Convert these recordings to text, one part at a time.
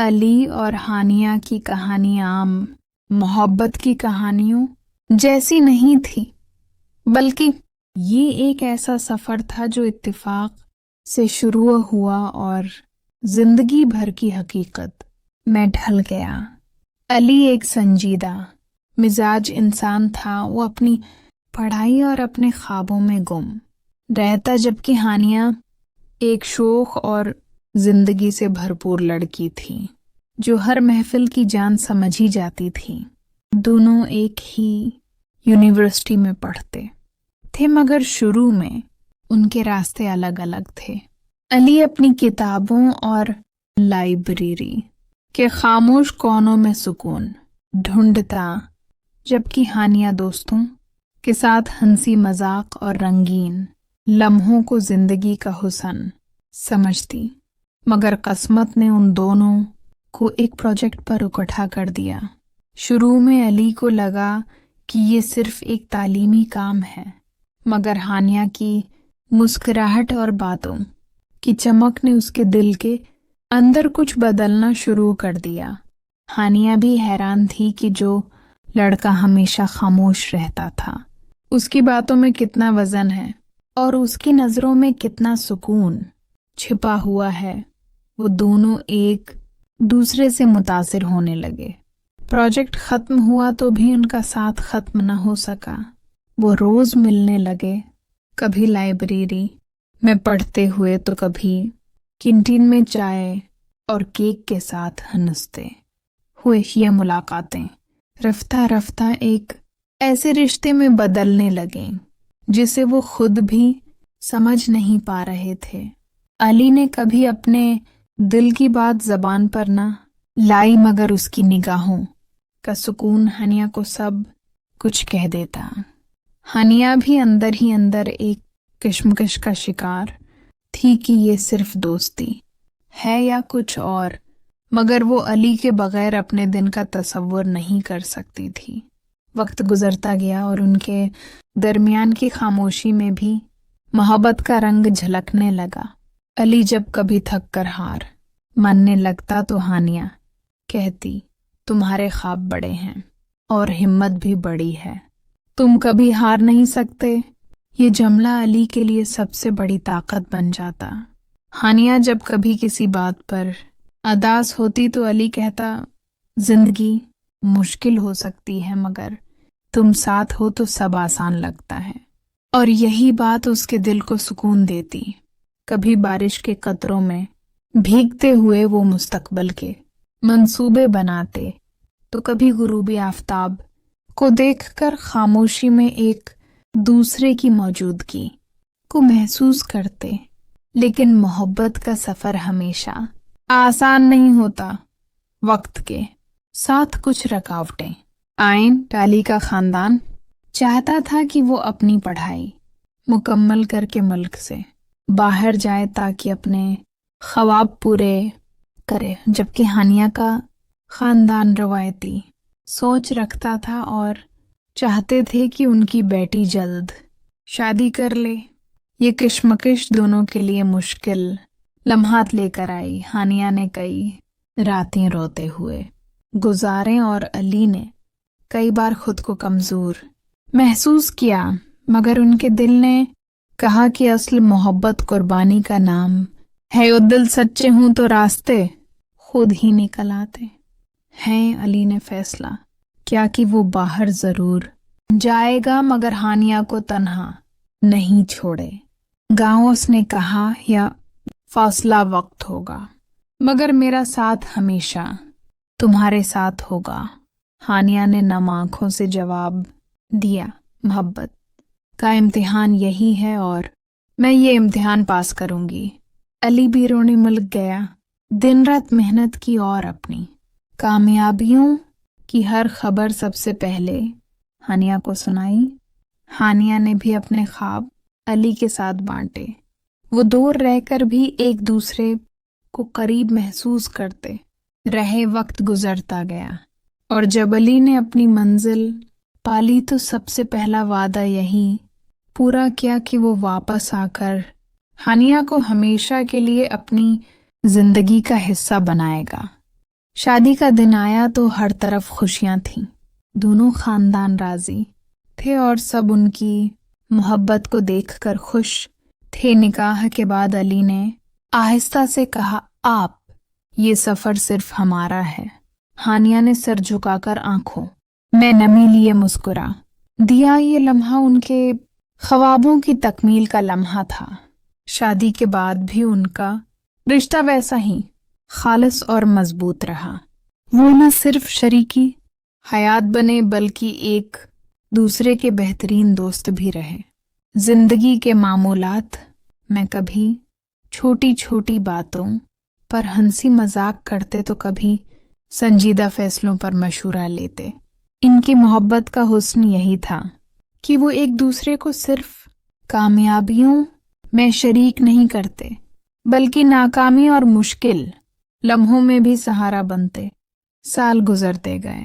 علی اور ہانیہ کی کہانی عام محبت کی کہانیوں جیسی نہیں تھی، بلکہ یہ ایک ایسا سفر تھا جو اتفاق سے شروع ہوا اور زندگی بھر کی حقیقت میں ڈھل گیا۔ علی ایک سنجیدہ مزاج انسان تھا، وہ اپنی پڑھائی اور اپنے خوابوں میں گم رہتا، جبکہ ہانیہ ایک شوخ اور زندگی سے بھرپور لڑکی تھی جو ہر محفل کی جان سمجھی جاتی تھی۔ دونوں ایک ہی یونیورسٹی میں پڑھتے تھے، مگر شروع میں ان کے راستے الگ الگ تھے۔ علی اپنی کتابوں اور لائبریری کے خاموش کونوں میں سکون ڈھونڈتا، جبکہ ہانیہ دوستوں کے ساتھ ہنسی مذاق اور رنگین لمحوں کو زندگی کا حسن سمجھتی، مگر قسمت نے ان دونوں کو ایک پروجیکٹ پر اکٹھا کر دیا۔ شروع میں علی کو لگا کہ یہ صرف ایک تعلیمی کام ہے، مگر ہانیہ کی مسکراہٹ اور باتوں کی چمک نے اس کے دل کے اندر کچھ بدلنا شروع کر دیا۔ ہانیہ بھی حیران تھی کہ جو لڑکا ہمیشہ خاموش رہتا تھا، اس کی باتوں میں کتنا وزن ہے اور اس کی نظروں میں کتنا سکون چھپا ہوا ہے۔ وہ دونوں ایک دوسرے سے متاثر ہونے لگے۔ پروجیکٹ ختم ہوا تو بھی ان کا ساتھ ختم نہ ہو سکا۔ وہ روز ملنے لگے، کبھی لائبریری میں پڑھتے ہوئے تو کبھی کینٹین میں چائے اور کیک کے ساتھ ہنستے ہوئے۔ یہ ملاقاتیں رفتہ رفتہ ایک ایسے رشتے میں بدلنے لگیں جسے وہ خود بھی سمجھ نہیں پا رہے تھے۔ علی نے کبھی اپنے دل کی بات زبان پر نہ لائی، مگر اس کی نگاہوں کا سکون ہانیہ کو سب کچھ کہہ دیتا۔ ہانیہ بھی اندر ہی اندر ایک کشمکش کا شکار تھی کہ یہ صرف دوستی ہے یا کچھ اور، مگر وہ علی کے بغیر اپنے دن کا تصور نہیں کر سکتی تھی۔ وقت گزرتا گیا اور ان کے درمیان کی خاموشی میں بھی محبت کا رنگ جھلکنے لگا۔ علی جب کبھی تھک کر ہار ماننے لگتا تو ہانیہ کہتی، تمہارے خواب بڑے ہیں اور ہمت بھی بڑی ہے، تم کبھی ہار نہیں سکتے۔ یہ جملہ علی کے لیے سب سے بڑی طاقت بن جاتا۔ ہانیہ جب کبھی کسی بات پر اداس ہوتی تو علی کہتا، زندگی مشکل ہو سکتی ہے، مگر تم ساتھ ہو تو سب آسان لگتا ہے، اور یہی بات اس کے دل کو سکون دیتی۔ کبھی بارش کے قطروں میں بھیگتے ہوئے وہ مستقبل کے منصوبے بناتے تو کبھی غروبی آفتاب کو دیکھ کر خاموشی میں ایک دوسرے کی موجودگی کو محسوس کرتے۔ لیکن محبت کا سفر ہمیشہ آسان نہیں ہوتا۔ وقت کے ساتھ کچھ رکاوٹیں آئیں۔ علی کا خاندان چاہتا تھا کہ وہ اپنی پڑھائی مکمل کر کے ملک سے باہر جائے تاکہ اپنے خواب پورے کرے، جبکہ ہانیہ کا خاندان روایتی سوچ رکھتا تھا اور چاہتے تھے کہ ان کی بیٹی جلد شادی کر لے۔ یہ کشمکش دونوں کے لیے مشکل لمحات لے کر آئی۔ ہانیہ نے کئی راتیں روتے ہوئے گزاریں اور علی نے کئی بار خود کو کمزور محسوس کیا، مگر ان کے دل نے کہا کہ اصل محبت قربانی کا نام ہے، اور دل سچے ہوں تو راستے خود ہی نکل آتے ہیں۔ علی نے فیصلہ کیا کہ وہ باہر ضرور جائے گا، مگر ہانیہ کو تنہا نہیں چھوڑے گا۔ اس نے کہا، یا فاصلہ وقت ہوگا، مگر میرا ساتھ ہمیشہ تمہارے ساتھ ہوگا۔ ہانیہ نے نم آنکھوں سے جواب دیا، محبت کا امتحان یہی ہے اور میں یہ امتحان پاس کروں گی۔ علی بیرون ملک گیا، دن رات محنت کی اور اپنی کامیابیوں کی ہر خبر سب سے پہلے ہانیہ کو سنائی۔ ہانیہ نے بھی اپنے خواب علی کے ساتھ بانٹے۔ وہ دور رہ کر بھی ایک دوسرے کو قریب محسوس کرتے رہے۔ وقت گزرتا گیا اور جب علی نے اپنی منزل پالی تو سب سے پہلا وعدہ یہی پورا کیا کہ وہ واپس آ کر ہانیہ کو ہمیشہ کے لیے اپنی زندگی کا حصہ بنائے گا۔ شادی کا دن آیا تو ہر طرف خوشیاں تھیں، دونوں خاندان راضی تھے اور سب ان کی محبت کو دیکھ کر خوش تھے۔ نکاح کے بعد علی نے آہستہ سے کہا، آپ، یہ سفر صرف ہمارا ہے۔ ہانیہ نے سر جھکا کر آنکھوں میں نمی لیے مسکرا دیا۔ یہ لمحہ ان کے خوابوں کی تکمیل کا لمحہ تھا۔ شادی کے بعد بھی ان کا رشتہ ویسا ہی خالص اور مضبوط رہا۔ وہ نہ صرف شریکی حیات بنے بلکہ ایک دوسرے کے بہترین دوست بھی رہے۔ زندگی کے معمولات میں کبھی چھوٹی چھوٹی باتوں پر ہنسی مذاق کرتے تو کبھی سنجیدہ فیصلوں پر مشورہ لیتے۔ ان کی محبت کا حسن یہی تھا کہ وہ ایک دوسرے کو صرف کامیابیوں میں شریک نہیں کرتے بلکہ ناکامی اور مشکل لمحوں میں بھی سہارا بنتے۔ سال گزرتے گئے،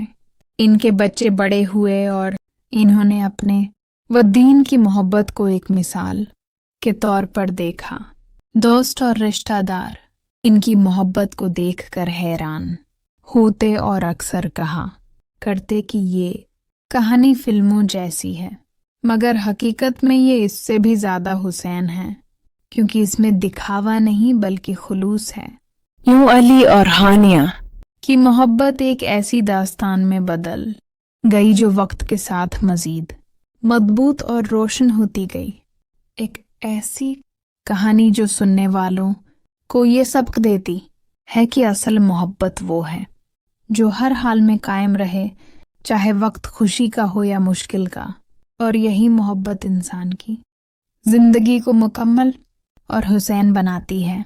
ان کے بچے بڑے ہوئے اور انہوں نے اپنے و دین کی محبت کو ایک مثال کے طور پر دیکھا۔ دوست اور رشتہ دار ان کی محبت کو دیکھ کر حیران ہوتے اور اکثر کہا کرتے کہ یہ کہانی فلموں جیسی ہے، مگر حقیقت میں یہ اس سے بھی زیادہ حسین ہے، کیونکہ اس میں دکھاوا نہیں بلکہ خلوص ہے۔ یوں علی اور ہانیہ کی محبت ایک ایسی داستان میں بدل گئی جو وقت کے ساتھ مزید مضبوط اور روشن ہوتی گئی۔ ایک ایسی کہانی جو سننے والوں کو یہ سبق دیتی ہے کہ اصل محبت وہ ہے جو ہر حال میں قائم رہے، چاہے وقت خوشی کا ہو یا مشکل کا، اور یہی محبت انسان کی زندگی کو مکمل اور حسین بناتی ہے۔